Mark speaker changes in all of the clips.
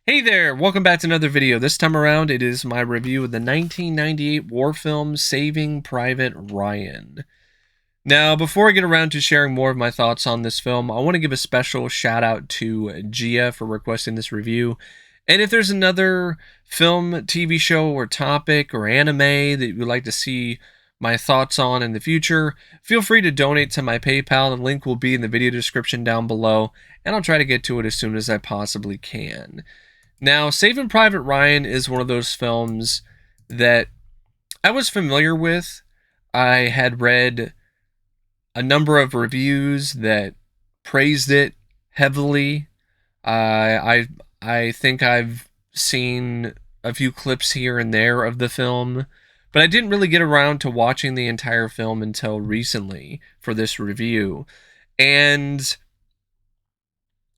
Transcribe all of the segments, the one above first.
Speaker 1: Hey there, welcome back to another video. This time around, it is my review of the 1998 war film Saving Private Ryan. Now, before I get around to sharing more of my thoughts on this film, I want to give a special shout out to Gia for requesting this review. And if there's another film, TV show, or topic, or anime that you would like to see my thoughts on in the future, feel free to donate to my PayPal. The link will be in the video description down below, and I'll try to get to it as soon as I possibly can. Now, Saving Private Ryan is one of those films that I was familiar with. I had read a number of reviews that praised it heavily. I think I've seen a few clips here and there of the film, but I didn't really get around to watching the entire film until recently for this review. And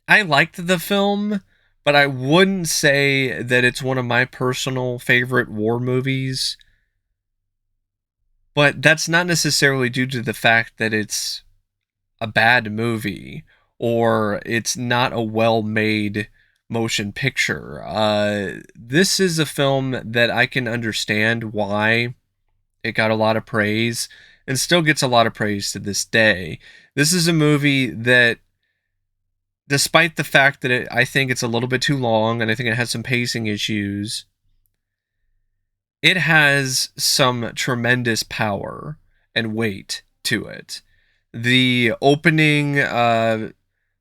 Speaker 1: I liked the film, but I wouldn't say that it's one of my personal favorite war movies. But that's not necessarily due to the fact that it's a bad movie or it's not a well-made motion picture. This is a film that I can understand why it got a lot of praise and still gets a lot of praise to this day. This is a movie that, despite the fact that I think it's a little bit too long and I think it has some pacing issues, it has some tremendous power and weight to it. The opening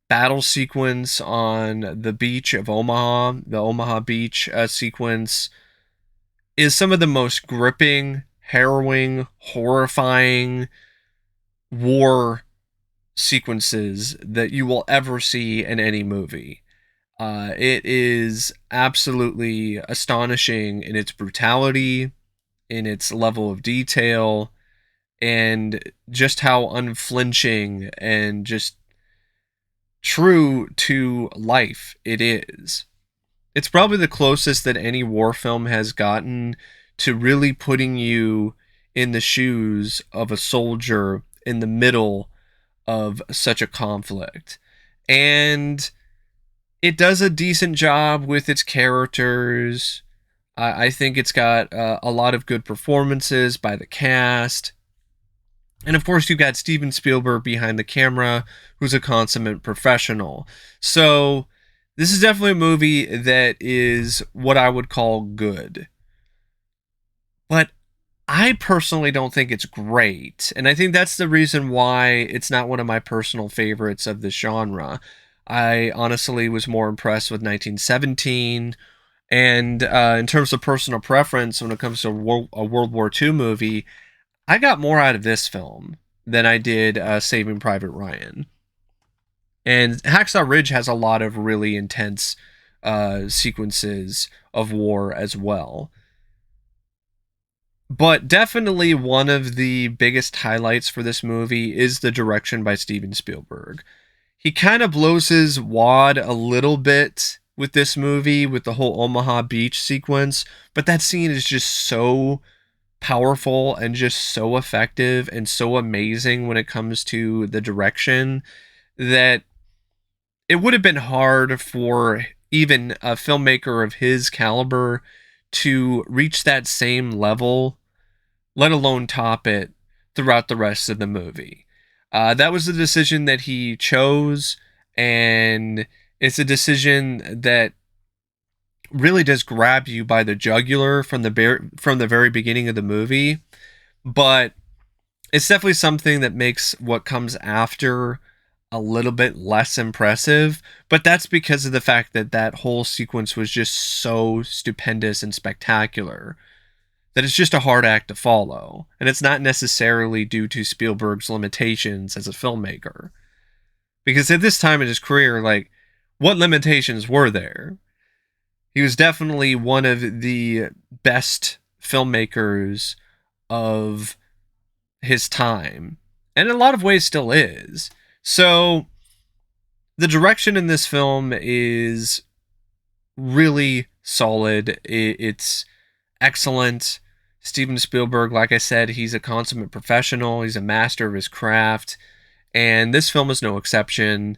Speaker 1: battle sequence on the beach of Omaha, the Omaha Beach sequence, is some of the most gripping, harrowing, horrifying war sequences that you will ever see in any movie. It is absolutely astonishing in its brutality, in its level of detail, and just how unflinching and just true to life it is. It's probably the closest that any war film has gotten to really putting you in the shoes of a soldier in the middle of such a conflict. And it does a decent job with its characters. I think it's got a lot of good performances by the cast. And of course, you've got Steven Spielberg behind the camera, who's a consummate professional. So, this is definitely a movie that is what I would call good. But I personally don't think it's great. And I think that's the reason why it's not one of my personal favorites of this genre. I honestly was more impressed with 1917. And in terms of personal preference, when it comes to a World War II movie, I got more out of this film than I did Saving Private Ryan. And Hacksaw Ridge has a lot of really intense sequences of war as well. But definitely one of the biggest highlights for this movie is the direction by Steven Spielberg. He kind of blows his wad a little bit with this movie, with the whole Omaha Beach sequence, but that scene is just so powerful and just so effective and so amazing when it comes to the direction that it would have been hard for even a filmmaker of his caliber to reach that same level, let alone top it throughout the rest of the movie. That was the decision that he chose, and it's a decision that really does grab you by the jugular from the very beginning of the movie. But it's definitely something that makes what comes after a little bit less impressive, but that's because of the fact that that whole sequence was just so stupendous and spectacular that it's just a hard act to follow. And it's not necessarily due to Spielberg's limitations as a filmmaker. Because at this time in his career, like, what limitations were there? He was definitely one of the best filmmakers of his time, and in a lot of ways still is. So, the direction in this film is really solid. It's excellent. Steven Spielberg, like I said, he's a consummate professional. He's a master of his craft. And this film is no exception.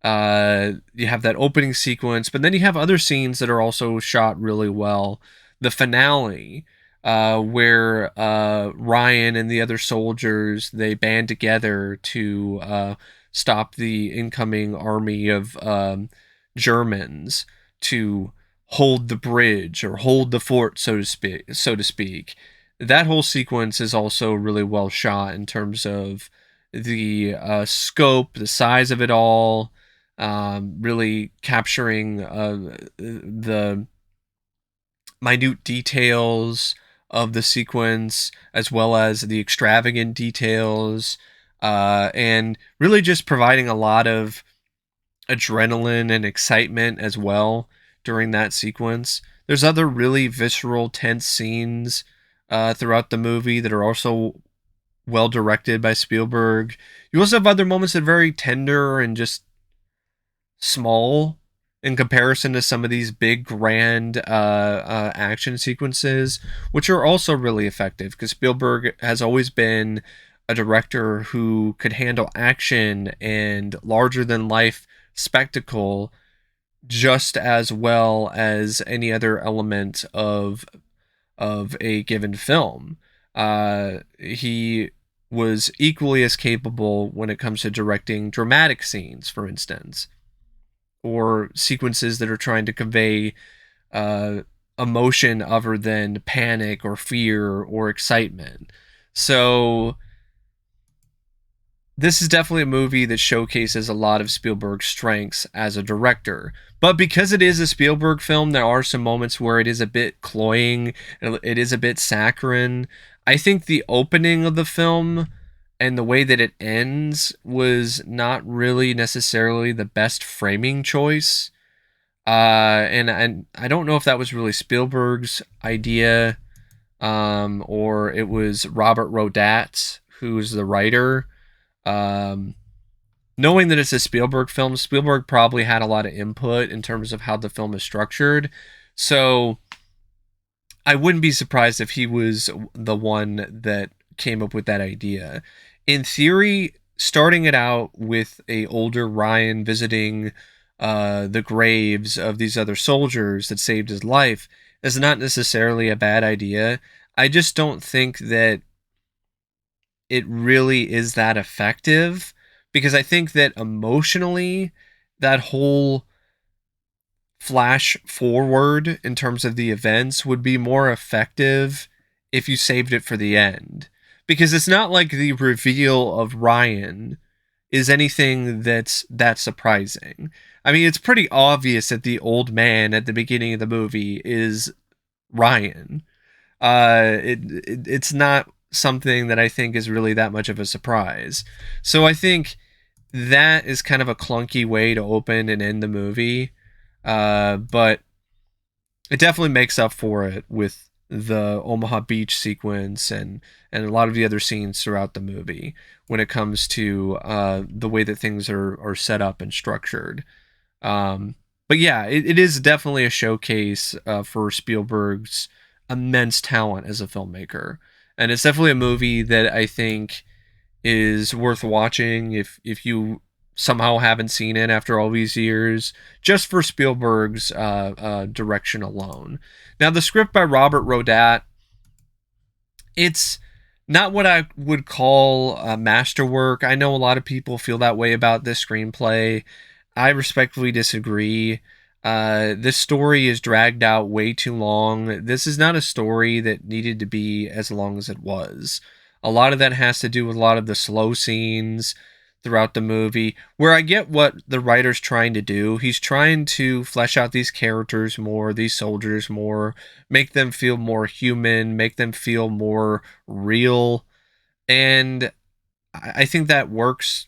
Speaker 1: You have that opening sequence, but then you have other scenes that are also shot really well. The finale, where Ryan and the other soldiers, they band together to stop the incoming army of Germans, to hold the bridge or hold the fort, so to speak. That whole sequence is also really well shot in terms of the scope, the size of it all, really capturing the minute details of the sequence, as well as the extravagant details, and really just providing a lot of adrenaline and excitement as well during that sequence. There's other really visceral, tense scenes throughout the movie that are also well directed by Spielberg. You also have other moments that are very tender and just small in comparison to some of these big, grand action sequences, which are also really effective because Spielberg has always been a director who could handle action and larger than life spectacle just as well as any other element of a given film. He was equally as capable when it comes to directing dramatic scenes, for instance, or sequences that are trying to convey uh, emotion other than panic or fear or excitement. So this is definitely a movie that showcases a lot of Spielberg's strengths as a director. But because it is a Spielberg film, there are some moments where it is a bit cloying, it is a bit saccharine. I think the opening of the film and the way that it ends was not really necessarily the best framing choice. And I don't know if that was really Spielberg's idea, or it was Robert Rodat, who's the writer. Um, Knowing that it's a Spielberg film, Spielberg probably had a lot of input in terms of how the film is structured. So I wouldn't be surprised if he was the one that came up with that idea. In theory, starting it out with a older Ryan visiting the graves of these other soldiers that saved his life is not necessarily a bad idea. I just don't think that it really is that effective because I think that emotionally, that whole flash forward in terms of the events would be more effective if you saved it for the end. Because it's not like the reveal of Ryan is anything that's that surprising. I mean, it's pretty obvious that the old man at the beginning of the movie is Ryan. It's not something that I think is really that much of a surprise. So I think that is kind of a clunky way to open and end the movie. But it definitely makes up for it with the Omaha Beach sequence and a lot of the other scenes throughout the movie when it comes to the way that things are set up and structured. But yeah, it is definitely a showcase for Spielberg's immense talent as a filmmaker, and it's definitely a movie that I think is worth watching if you somehow haven't seen it after all these years, just for Spielberg's direction alone. Now, the script by Robert Rodat, it's not what I would call a masterwork. I know a lot of people feel that way about this screenplay. I respectfully disagree. This story is dragged out way too long. This is not a story that needed to be as long as it was. A lot of that has to do with a lot of the slow scenes throughout the movie, where I get what the writer's trying to do. He's trying to flesh out these characters more, these soldiers more, make them feel more human, make them feel more real. And I think that works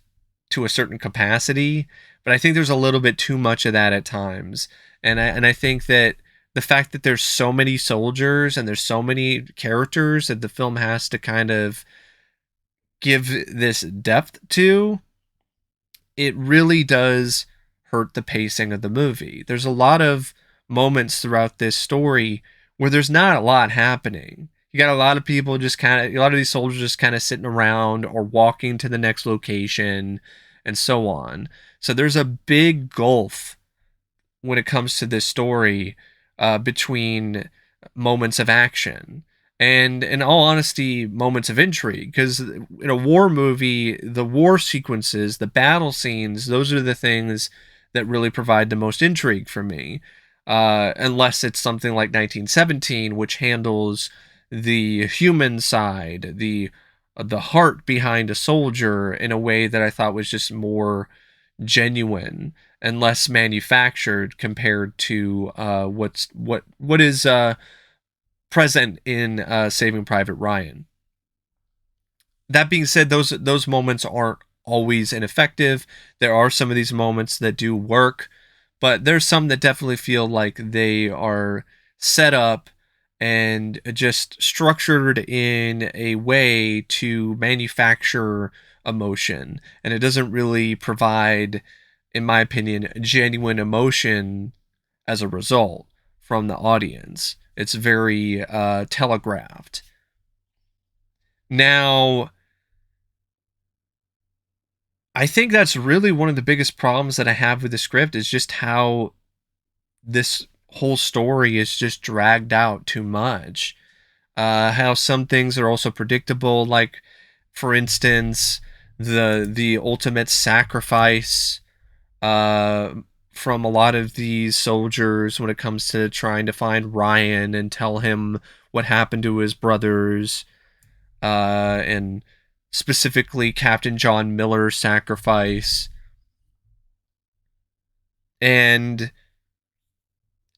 Speaker 1: to a certain capacity, but I think there's a little bit too much of that at times. And I think that the fact that there's so many soldiers and there's so many characters that the film has to kind of give this depth to, it really does hurt the pacing of the movie. There's a lot of moments throughout this story where there's not a lot happening. You got a lot of people just kind of, a lot of these soldiers just kind of sitting around or walking to the next location. and so on. So there's a big gulf when it comes to this story between moments of action and, in all honesty, moments of intrigue. Because in a war movie, the war sequences, the battle scenes, those are the things that really provide the most intrigue for me. Unless it's something like 1917, which handles the human side, the heart behind a soldier in a way that I thought was just more genuine and less manufactured compared to what is present in Saving Private Ryan. That being said, those moments aren't always ineffective. There are some of these moments that do work, but there's some that definitely feel like they are set up and just structured in a way to manufacture emotion, and it doesn't really provide, in my opinion, genuine emotion as a result from the audience. It's very telegraphed. Now, I think that's really one of the biggest problems that I have with the script is just how this whole story is just dragged out too much. How some things are also predictable, like, for instance, the ultimate sacrifice uh, from a lot of these soldiers when it comes to trying to find Ryan and tell him what happened to his brothers, and specifically Captain John Miller's sacrifice. And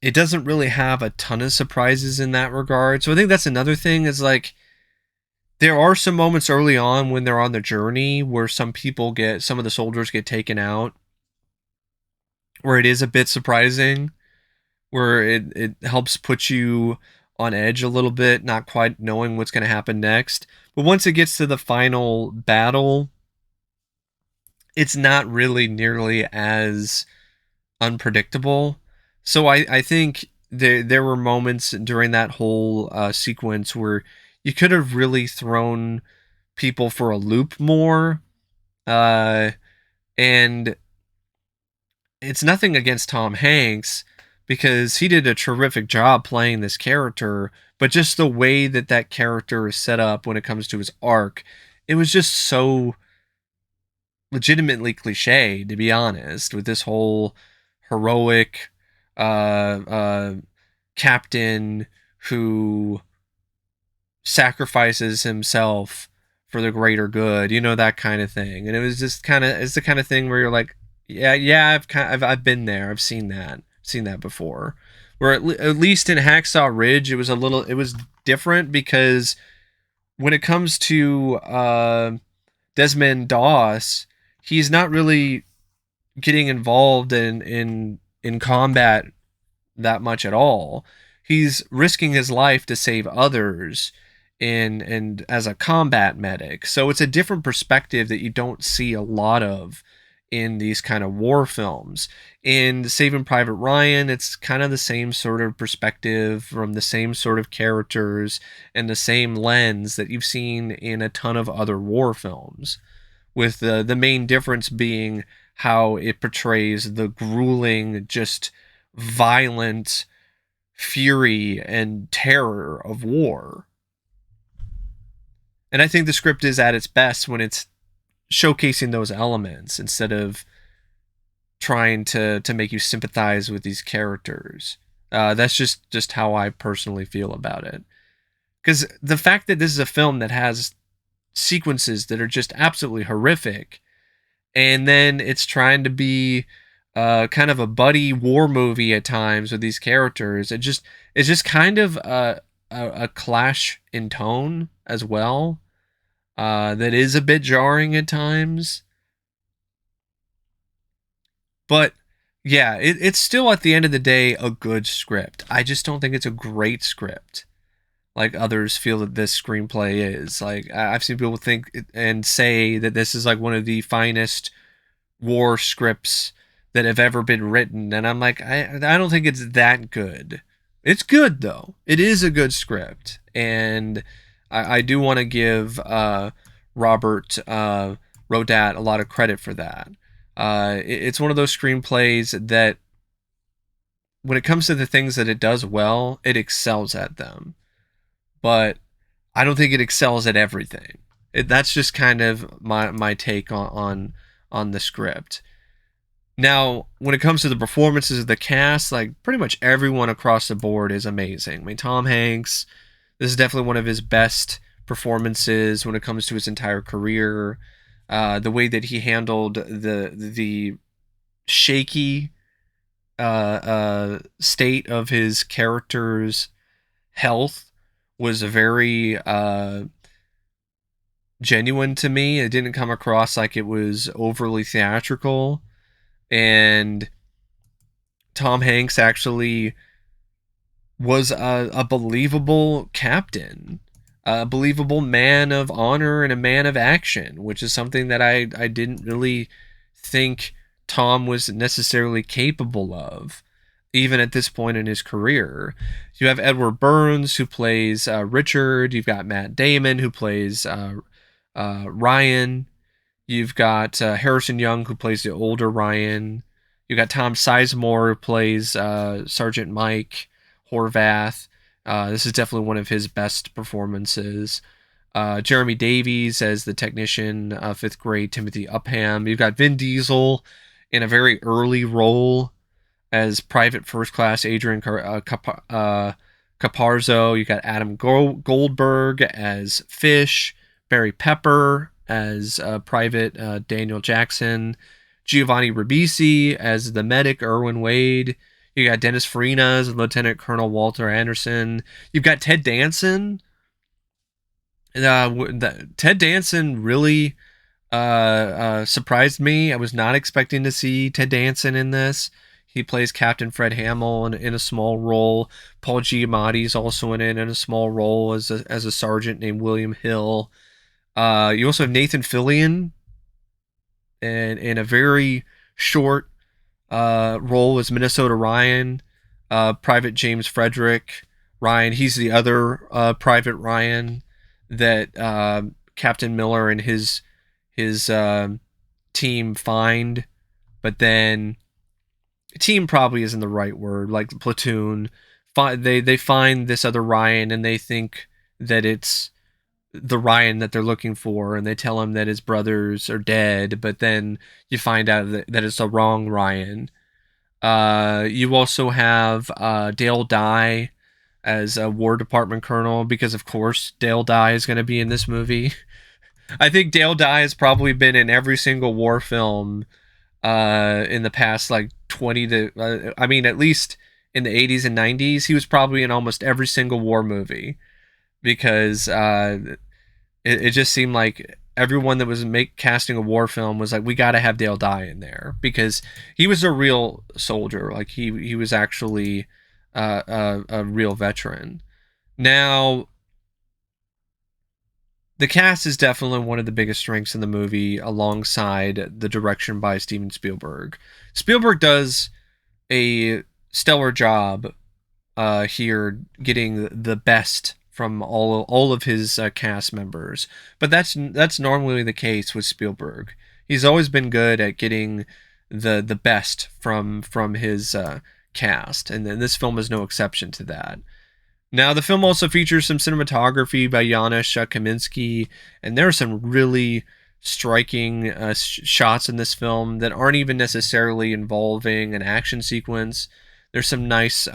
Speaker 1: it doesn't really have a ton of surprises in that regard. So I think that's another thing is like there are some moments early on when they're on the journey where some of the soldiers get taken out, where it is a bit surprising, where it helps put you on edge a little bit, not quite knowing what's going to happen next. But once it gets to the final battle, it's not really nearly as unpredictable. So I think there were moments during that whole sequence where you could have really thrown people for a loop more. Uh, and it's nothing against Tom Hanks because he did a terrific job playing this character, but just the way that that character is set up when it comes to his arc, it was just so legitimately cliche, to be honest, with this whole heroic uh, captain who sacrifices himself for the greater good, that kind of thing. And it was just it's the kind of thing where you're like, yeah, I've been there, I've seen that before. Where at least in Hacksaw Ridge, it was different because when it comes to Desmond Doss, he's not really getting involved in combat that much at all. He's risking his life to save others in and as a combat medic. So it's a different perspective that you don't see a lot of in these kind of war films. In Saving Private Ryan, it's kind of the same sort of perspective from the same sort of characters and the same lens that you've seen in a ton of other war films, with the main difference being how it portrays the grueling, just violent fury and terror of war. And I think the script is at its best when it's showcasing those elements instead of trying to make you sympathize with these characters. That's just how I personally feel about it. Because the fact that this is a film that has sequences that are just absolutely horrific, and then it's trying to be kind of a buddy war movie at times with these characters. It's just kind of a clash in tone as well. That is a bit jarring at times, but yeah, it's still at the end of the day a good script. I just don't think it's a great script like others feel that this screenplay is. Like I've seen people think and say that this is like one of the finest war scripts that have ever been written, and I'm like, I don't think it's that good. It's good though. It is a good script, and I do want to give Robert Rodat a lot of credit for that. It's one of those screenplays that, when it comes to the things that it does well, it excels at them. But I don't think it excels at everything. That's just kind of my take on the script. Now, when it comes to the performances of the cast, like pretty much everyone across the board is amazing. I mean, Tom Hanks, this is definitely one of his best performances when it comes to his entire career. The way that he handled the shaky state of his character's health was very genuine to me. It didn't come across like it was overly theatrical. And Tom Hanks actually was a believable captain, a believable man of honor and a man of action, which is something that I didn't really think Tom was necessarily capable of, even at this point in his career. You have Edward Burns, who plays Richard. You've got Matt Damon, who plays Ryan. You've got Harrison Young, who plays the older Ryan. You've got Tom Sizemore, who plays Sergeant Mike Horvath. This is definitely one of his best performances. Jeremy Davies as the technician, fifth grade Timothy Upham. You've got Vin Diesel in a very early role as Private First Class Adrian Caparzo. You got Adam Goldberg as Fish. Barry Pepper as Private Daniel Jackson. Giovanni Ribisi as the medic Irwin Wade. You got Dennis Farina as Lieutenant Colonel Walter Anderson. You've got Ted Danson. Ted Danson really surprised me. I was not expecting to see Ted Danson in this. He plays Captain Fred Hamill in a small role. Paul Giamatti is also in it in a small role as a sergeant named William Hill. You also have Nathan Fillion in a very short role as Minnesota Ryan. Private James Frederick Ryan. He's the other Private Ryan that Captain Miller and his team find, but then team probably isn't the right word. Like platoon, they find this other Ryan and they think that it's the Ryan that they're looking for, and they tell him that his brothers are dead, but then you find out that it's the wrong Ryan. You also have Dale Dye as a War Department colonel, because of course Dale Dye is going to be in this movie. I think Dale Dye has probably been in every single war film in the past like 20 to I mean, at least in the 80s and 90s he was probably in almost every single war movie, because it just seemed like everyone that was casting a war film was like, we got to have Dale Dye in there, because he was a real soldier. Like he was actually a real veteran. Now, the cast is definitely one of the biggest strengths in the movie, alongside the direction by Steven Spielberg. Spielberg does a stellar job here, getting the best from all of his cast members. But that's normally the case with Spielberg. He's always been good at getting the best from his cast, and then this film is no exception to that. Now, the film also features some cinematography by Janusz Kaminski, and there are some really striking shots in this film that aren't even necessarily involving an action sequence. There's some nice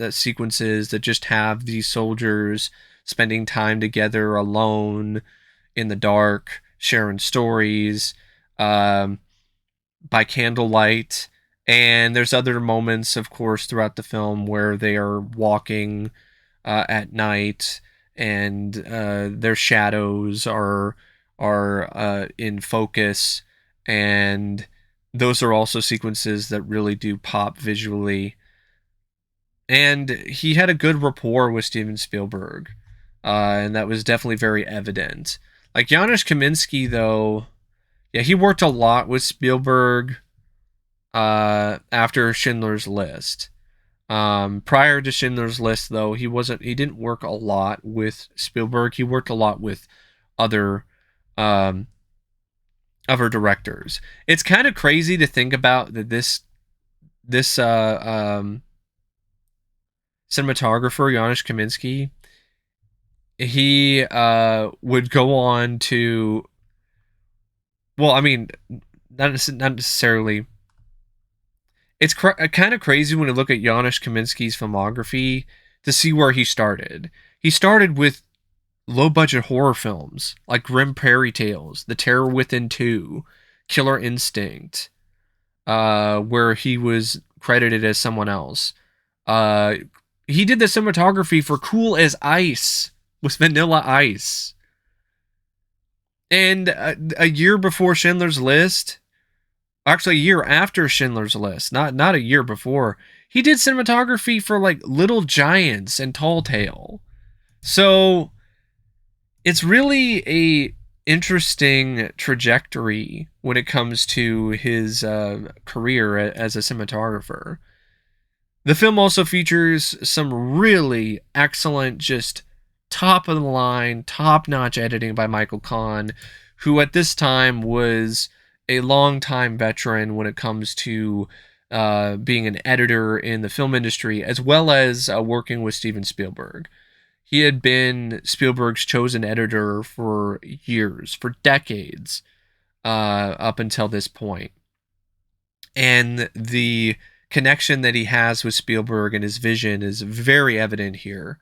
Speaker 1: sequences that just have these soldiers spending time together alone in the dark, sharing stories by candlelight. And there's other moments, of course, throughout the film where they are walking at night, and their shadows are in focus, and those are also sequences that really do pop visually. And he had a good rapport with Steven Spielberg, and that was definitely very evident. Like Janusz Kaminski, though, yeah, he worked a lot with Spielberg after Schindler's List. Prior to Schindler's List, though, he didn't work a lot with Spielberg. He worked a lot with other of her directors. It's kind of crazy to think about that this cinematographer Janusz Kaminski, he would go on to, well, I mean, not necessarily. It's kind of crazy when you look at Janusz Kaminski's filmography to see where he started. He started with low budget horror films like Grim Prairie Tales, The Terror Within 2, Killer Instinct, where he was credited as someone else. Uh, he did the cinematography for Cool as Ice with Vanilla Ice. And a year before Schindler's List, actually a year after Schindler's List, not a year before, he did cinematography for like Little Giants and Tall Tale. So it's really a interesting trajectory when it comes to his career as a cinematographer. The film also features some really excellent, just top of the line, top notch editing by Michael Kahn, who at this time was a longtime veteran when it comes to being an editor in the film industry, as well as working with Steven Spielberg. He had been Spielberg's chosen editor for years, for decades, up until this point. And the connection that he has with Spielberg and his vision is very evident here.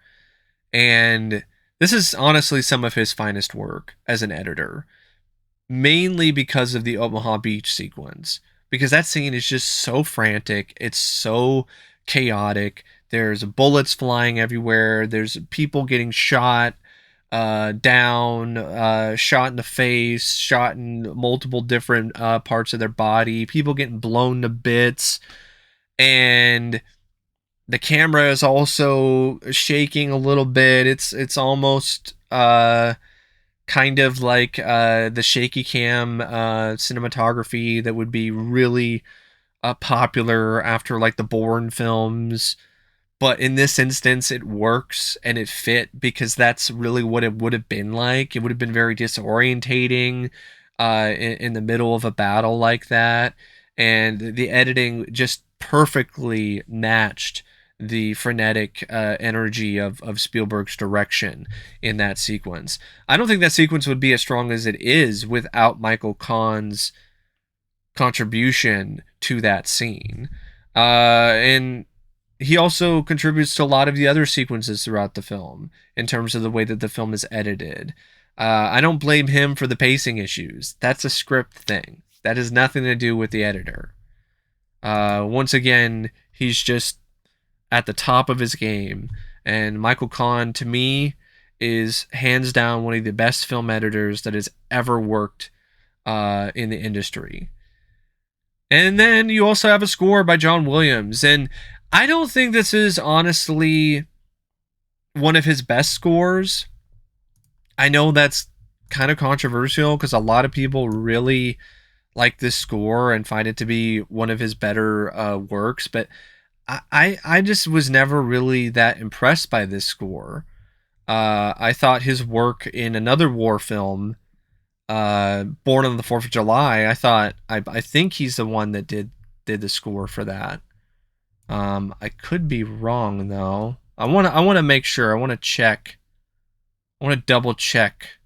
Speaker 1: And this is honestly some of his finest work as an editor, mainly because of the Omaha Beach sequence. Because that scene is just so frantic, it's so chaotic. There's bullets flying everywhere, there's people getting shot down, shot in the face, shot in multiple different parts of their body, people getting blown to bits, and the camera is also shaking a little bit. It's almost kind of like the shaky cam cinematography that would be really popular after like the Bourne films. But in this instance, it works and it fit because that's really what it would have been like. It would have been very disorientating in the middle of a battle like that. And the editing just perfectly matched the frenetic energy of Spielberg's direction in that sequence. I don't think that sequence would be as strong as it is without Michael Kahn's contribution to that scene. And he also contributes to a lot of the other sequences throughout the film in terms of the way that the film is edited. I don't blame him for the pacing issues. That's a script thing. That has nothing to do with the editor. Once again, he's just at the top of his game. And Michael Kahn, to me, is hands down one of the best film editors that has ever worked in the industry. And then you also have a score by John Williams. And I don't think this is honestly one of his best scores. I know that's kind of controversial because a lot of people really like this score and find it to be one of his better works, but I just was never really that impressed by this score. I thought his work in another war film, Born on the 4th of July, I think he's the one that did the score for that. I could be wrong though. I want to make sure. I want to check. I want to double check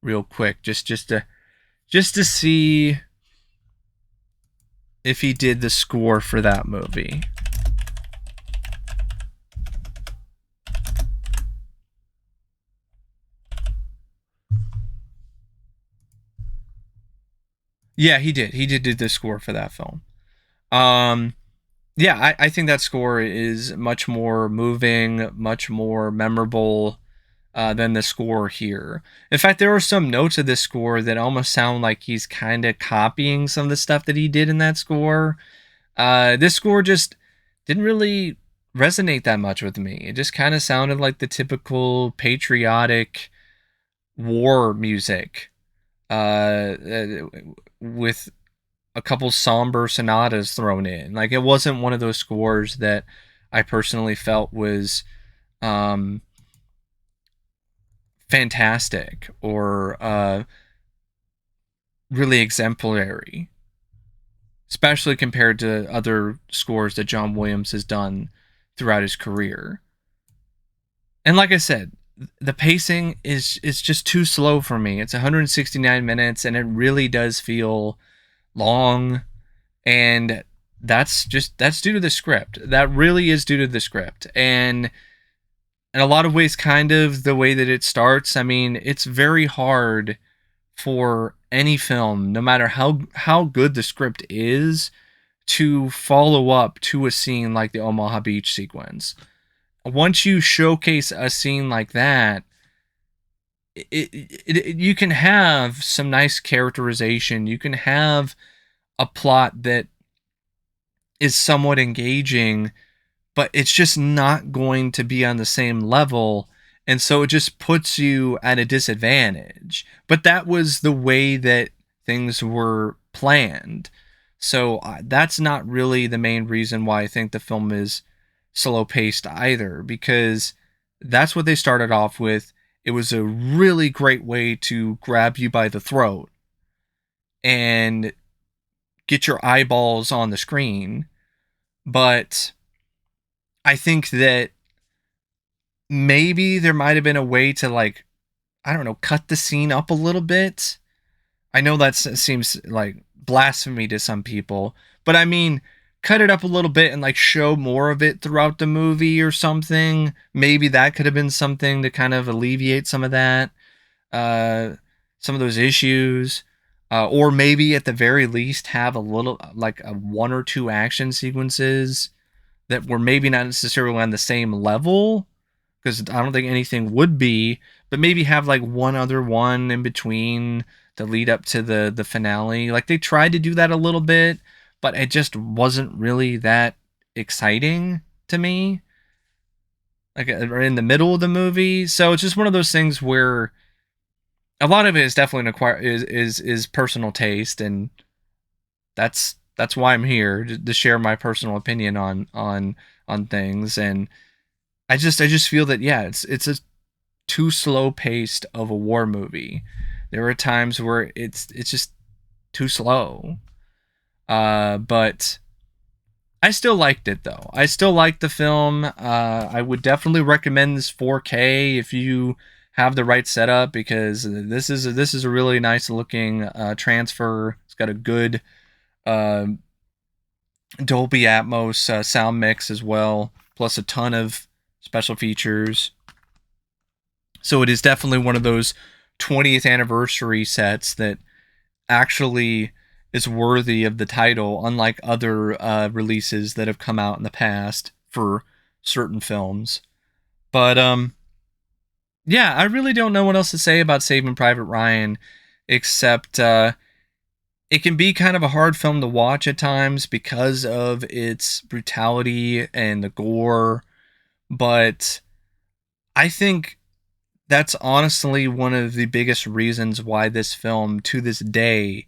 Speaker 1: real quick just to see if he did the score for that movie. Yeah, he did. He did do the score for that film. Um, yeah, I think that score is much more moving, much more memorable than the score here. In fact, there were some notes of this score that almost sound like he's kind of copying some of the stuff that he did in that score. This score just didn't really resonate that much with me. It just kind of sounded like the typical patriotic war music with a couple somber sonatas thrown in. Like it wasn't one of those scores that I personally felt was um, fantastic or really exemplary, especially compared to other scores that John Williams has done throughout his career. And like I said, the pacing is just too slow for me. It's 169 minutes and it really does feel long, and that's due to the script. That really is due to the script. And in a lot of ways, kind of the way that it starts, I mean, it's very hard for any film, no matter how good the script is, to follow up to a scene like the Omaha Beach sequence. Once you showcase a scene like that, you can have some nice characterization. You can have a plot that is somewhat engaging, but it's just not going to be on the same level. And so it just puts you at a disadvantage. But that was the way that things were planned. So that's not really the main reason why I think the film is slow paced either, because that's what they started off with. It was a really great way to grab you by the throat and get your eyeballs on the screen. But I think that maybe there might have been a way to, like, I don't know, cut the scene up a little bit. I know that seems like blasphemy to some people, but I mean, cut it up a little bit and like show more of it throughout the movie or something. Maybe that could have been something to kind of alleviate some of that, uh, some of those issues. Or maybe at the very least have a little, like a one or two action sequences that were maybe not necessarily on the same level, because I don't think anything would be, but maybe have like one other one in between the lead up to the finale. Like they tried to do that a little bit, but it just wasn't really that exciting to me. Like in the middle of the movie, so it's just one of those things where a lot of it is definitely is personal taste, and that's why I'm here to share my personal opinion on things. And I just feel that, yeah, it's a too slow paced of a war movie. There are times where it's just too slow. But I still liked it though. I still liked the film. I would definitely recommend this 4K if you have the right setup, because this is a really nice looking transfer. It's got a good uh, Dolby Atmos sound mix as well, plus a ton of special features. So it is definitely one of those 20th anniversary sets that actually is worthy of the title, unlike other releases that have come out in the past for certain films. But yeah, I really don't know what else to say about Saving Private Ryan, except it can be kind of a hard film to watch at times because of its brutality and the gore. But I think that's honestly one of the biggest reasons why this film, to this day,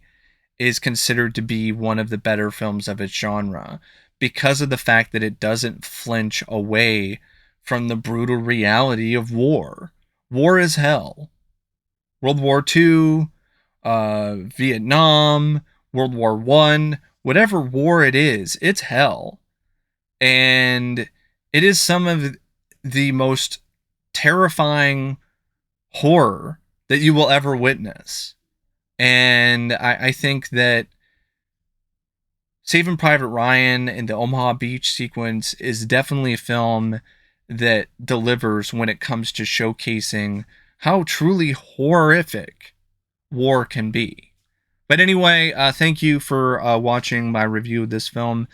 Speaker 1: is considered to be one of the better films of its genre, because of the fact that it doesn't flinch away from the brutal reality of war. War is hell. World War II, Vietnam, World War One, whatever war it is, it's hell. And it is some of the most terrifying horror that you will ever witness. And I think that Saving Private Ryan and the Omaha Beach sequence is definitely a film that delivers when it comes to showcasing how truly horrific war can be. But anyway, thank you for watching my review of this film.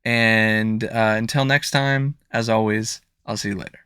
Speaker 1: And until next time, as always, I'll see you later.